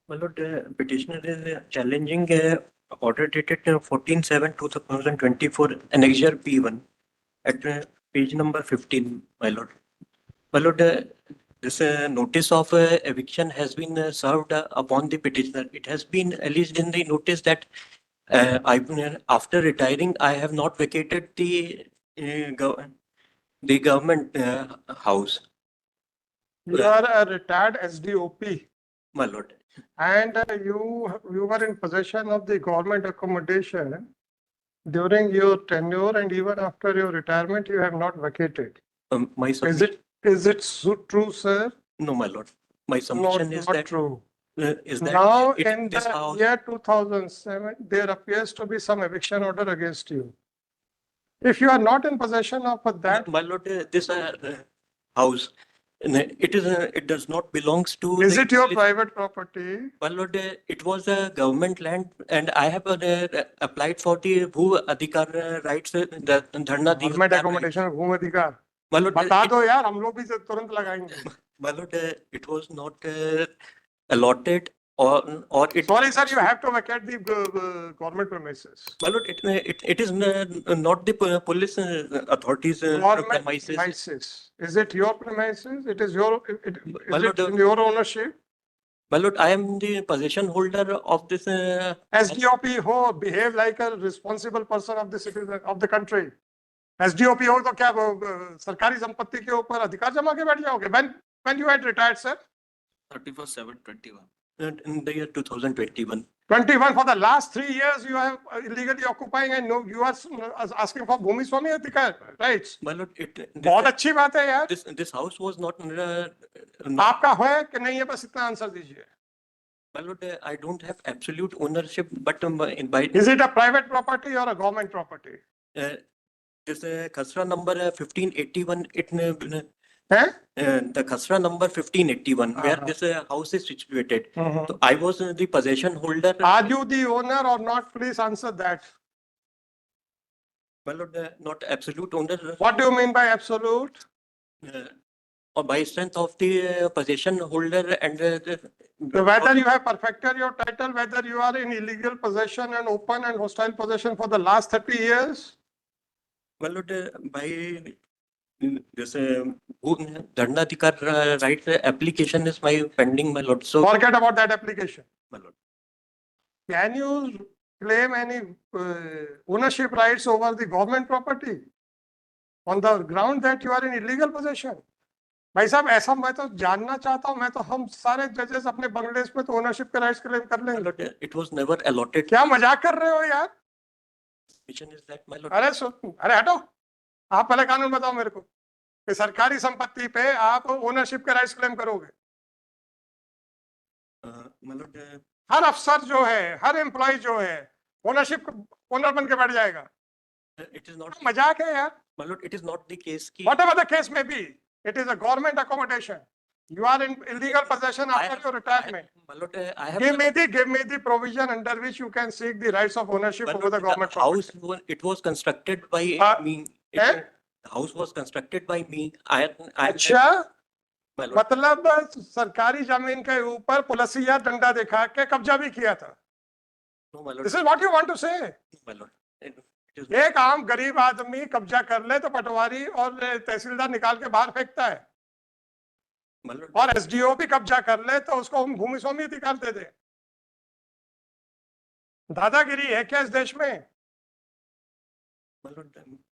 My lord, petitioner is challenging order dated 14/7/2024, annexure P1 at page number 15, my lord. My lord, this notice of eviction has been served upon the petitioner. It has been alleged in the notice that after retiring, I have not vacated the government house, You are a retired SDOP my lord. and you were in possession of the government accommodation during your tenure, and even after your retirement, you have not vacated. My Is submission, it true, sir? no, my lord. My Not, submission is not that true. is that Now, it, in this the house, year 2007, there appears to be some eviction order against you. If you are not in possession of that, my lord, this house, it does not belongs to is the it your police. private property? My lord, it was a government land, and I have applied for the Bhu Adhikar rights, the Dharna Government Adhikar rights. accommodation, भूमि अधिकार. My lord, बता दो यार, हम लोग भी तुरंत लगाएंगे. my lord, it was not allotted or it. Sorry, sir, you have to vacate the government premises. My lord, it is not the police authorities Government premises. premises. Is it your premises? It is your. My Is lord, it in your ownership? My lord, I am the possession holder of this. SDOP हो, behave like a responsible person of the citizen of the country. SDOP हो तो क्या सरकारी संपत्ति के ऊपर अधिकार जमा के बैठ जाओगे? When you had retired, sir? 31/7/21. In the year 2021. 21. For the last 3 years, you have illegally occupying, and no, you are asking for Bhumi Swami Adhikar rights. My lord, बहुत अच्छी बात है यार. This house was not. आपका है कि नहीं है, बस इतना आंसर दीजिए. My lord, I don't have absolute ownership, but Is it a private property or a government property? This Khasra number 1581. Eh? The Khasra number 1581, where this house is situated. So I was the possession holder. Are you the owner or not? Please answer that. My lord, not absolute owner. What do you mean by absolute? Or by strength of the possession holder and So whether you have perfected your title, whether you are in illegal possession and open and hostile possession for the last 30 years? My lord, by this Dharna Adhikar rights application is my pending, my lord. So forget about that application. My lord. Can you claim any ownership rights over the government property on the ground that you are in illegal possession? भाई साहब, ऐसा मैं तो जानना चाहता हूं. मैं तो हम सारे जजेस अपने बंगलेस पे तो ओनरशिप के राइट्स क्लेम कर लेंगे. It was never allotted. क्या मजाक कर रहे हो यार? Is that, my lord? अरे हटो. आप पहले कानून बताओ मेरे को कि सरकारी संपत्ति पे आप ओनरशिप के राइट्स क्लेम करोगे. My lord, हर अफसर जो है, हर एम्प्लॉय जो है, ओनरशिप ओनर बन के बैठ जाएगा. It is not. मजाक है यार. My lord, it is not the case. Whatever the case may be, it is a government accommodation. You are in illegal possession after your retirement. My lord, I have. Give me the provision under which you can seek the rights of ownership over the government house. property. It was constructed by me. The house was constructed by me. अच्छा, मतलब सरकारी जमीन के ऊपर पुलिसिया डंडा दिखा के कब्जा भी किया था. No, my lord. This is what you want to say? My lord. एक आम गरीब आदमी कब्जा कर ले तो पटवारी और तहसीलदार निकाल के बाहर फेंकता है, और एसडीओ भी कब्जा कर ले तो उसको हम भूमि स्वामी अधिकार दे दे. दादागिरी है क्या इस देश में?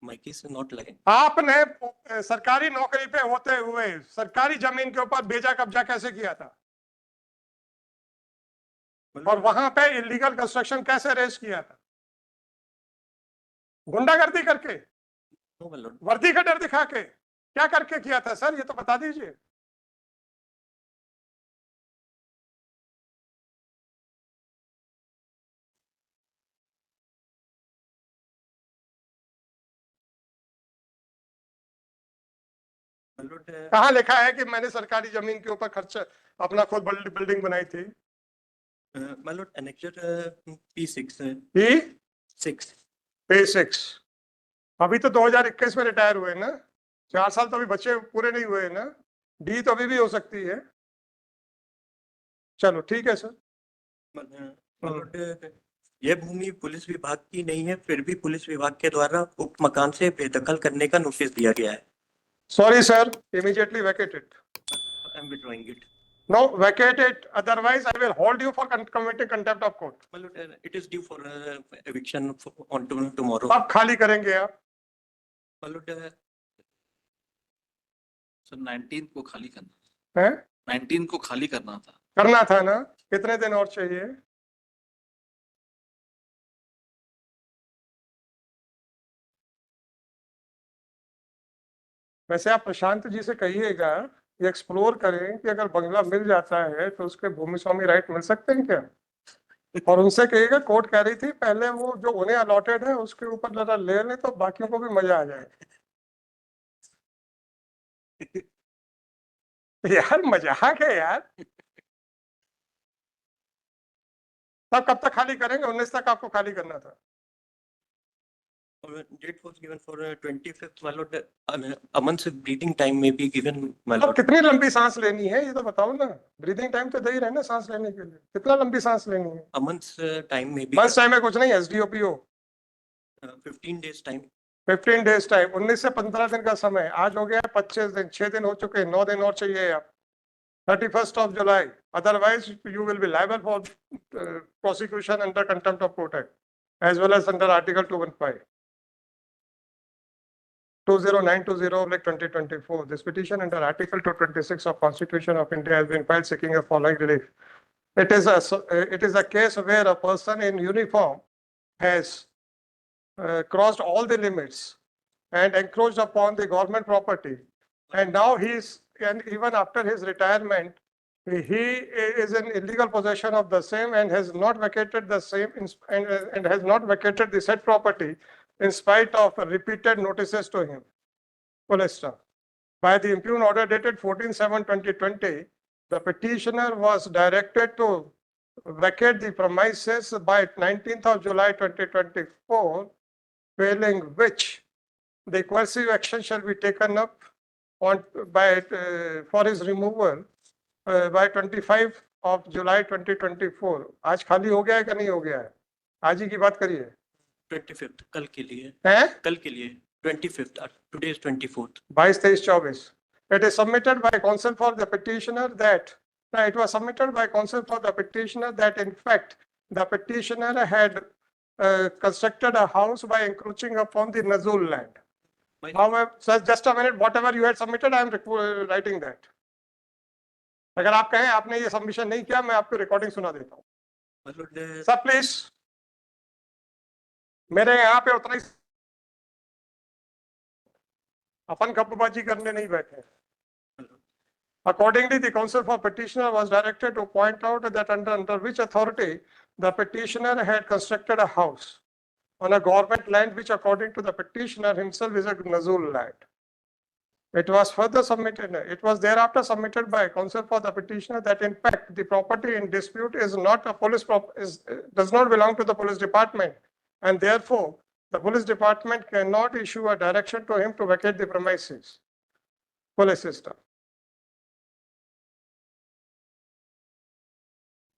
My case is not like. आपने सरकारी नौकरी पे होते हुए सरकारी जमीन के ऊपर बेजा कब्जा कैसे किया था, और वहां पे इलीगल कंस्ट्रक्शन कैसे रेज किया था? गुंडागर्दी करके, वर्दी का डर दिखा के, क्या करके किया था सर? ये तो बता दीजिए. कहाँ लिखा है कि मैंने सरकारी जमीन के ऊपर खर्च अपना खुद बिल्डिंग बनाई थी? P6. अभी तो 2021 में रिटायर हुए ना, 4 साल तो अभी बच्चे पूरे नहीं हुए ना. डी तो अभी भी हो सकती है. चलो ठीक है सर. मतलब यह भूमि पुलिस विभाग की नहीं है, फिर भी पुलिस विभाग के द्वारा उक्त मकान से बेदखल करने का नोटिस दिया गया है। Sorry, sir. Immediately vacate it. I am withdrawing it. No, vacate it. Otherwise, I will hold you for committing contempt of court. मतलब it is due for eviction on tomorrow। अब खाली करेंगे आप? मतलब सर 19 को खाली करना हैं? 19 को खाली करना था। करना था ना? कितने दिन और चाहिए? वैसे आप प्रशांत जी से कहिएगा ये एक्सप्लोर करें कि अगर बंगला मिल जाता है तो उसके भूमि स्वामी राइट मिल सकते हैं क्या? और उनसे कहिएगा कोर्ट कह रही थी पहले वो जो उन्हें अलॉटेड है उसके ऊपर जरा ले लें तो बाकियों को भी मजा आ जाए। यार मजाक है यार। तब कब तक खाली करेंगे? 19 तक आपको खाली करना था। Date was given for 25th। मतलब a month's breathing time may be given my अब lord। कितनी लंबी सांस लेनी है ये तो बताओ ना। ब्रीदिंग टाइम तो दे ही रहे ना सांस लेने के लिए। कितना लंबी सांस लेनी है? a month's time may be बस टाइम में कुछ नहीं, एसडीओपीओ 15 days time। 15 डेज टाइम, 19 से 15 दिन का समय। आज हो गया 25 दिन, 6 दिन हो चुके हैं, 9 दिन और चाहिए आप। 31st of July, otherwise you will be liable for prosecution under contempt of court act as well as under article 215 20920/2024. This petition under article 226 of Constitution of India has been filed seeking a following relief. It is a case where a person in uniform has crossed all the limits and encroached upon the government property, and now and even after his retirement, he is in illegal possession of the same and has not vacated the same and has not vacated the said property in spite of repeated notices to him. Police staff. By the impugned order dated 14/7/2020, the petitioner was directed to vacate the premises by 19th of July 2024, failing which the coercive action shall be taken up for his removal by 25 of July 2024. आज खाली हो गया है कि नहीं हो गया है? आज ही की बात करिए। 25th कल के लिए हैं? कल के लिए 25th। today is 24th। 22, 23, 24. It is submitted by counsel for the petitioner that it was submitted by counsel for the petitioner that in fact the petitioner had constructed a house by encroaching upon the Nazul land. However, sir, just a minute, whatever you had submitted, I am writing that. अगर आप कहें आपने ये submission नहीं किया, मैं आपको recording सुना देता हूँ। मतलब सर प्लीज, मेरे यहाँ पे उतना ही अपन गप्पबाजी करने नहीं बैठे। Accordingly, the counsel for petitioner was directed to point out that under which authority the petitioner had constructed a house on a government land which according to the petitioner himself is a Nazul land. It was further submitted, it was thereafter submitted by counsel for the petitioner that in fact the property in dispute is not a police does not belong to the police department, and therefore the police department cannot issue a direction to him to vacate the premises. Police system.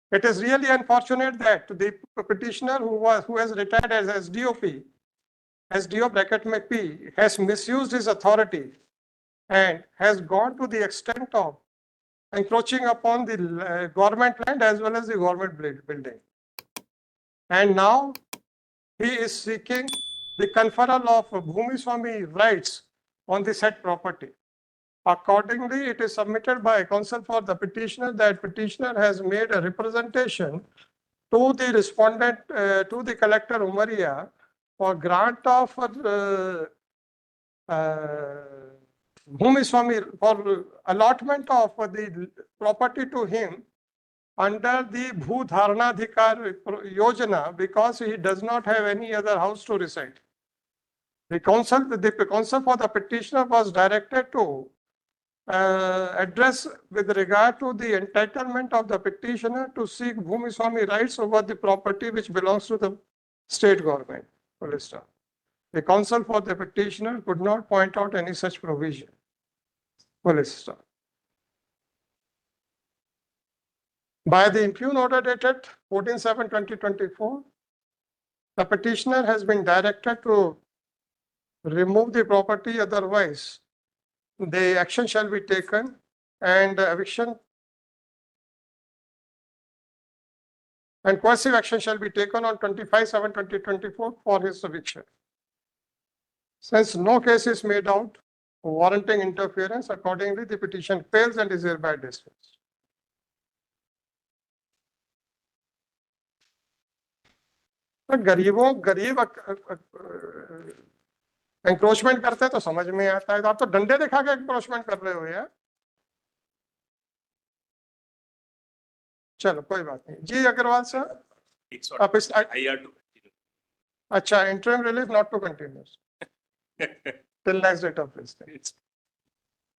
It is really unfortunate that the petitioner who has retired as SDO bracket में P, has misused his authority and has gone to the extent of encroaching upon the government land as well as the government building. And now he is seeking the conferral of Bhumi Swami rights on the said property. Accordingly, it is submitted by counsel for the petitioner that petitioner has made a representation to the respondent, to the collector Umaria, for grant of Bhumi Swami, for allotment of the property to him under the Bhudharanadhikar Yojana, because he does not have any other house to reside. The counsel for the petitioner was directed to address with regard to the entitlement of the petitioner to seek Bhumi Swami rights over the property which belongs to the state government. The counsel for the petitioner could not point out any such provision. By the impugn order dated 14/7/2024, the petitioner has been directed to remove the property, otherwise the action shall be taken and eviction and coercive action shall be taken on 25/7/2024 for his eviction. Since no case is made out warranting interference, accordingly the petition fails and is hereby dismissed. तो गरीब encroachment करते हैं तो समझ में आता है, तो आप तो डंडे दिखा के एंक्रोचमेंट कर रहे हो यार। चलो कोई बात नहीं जी। अग्रवाल सर आप इस अच्छा, interim relief not to continue till next date of this.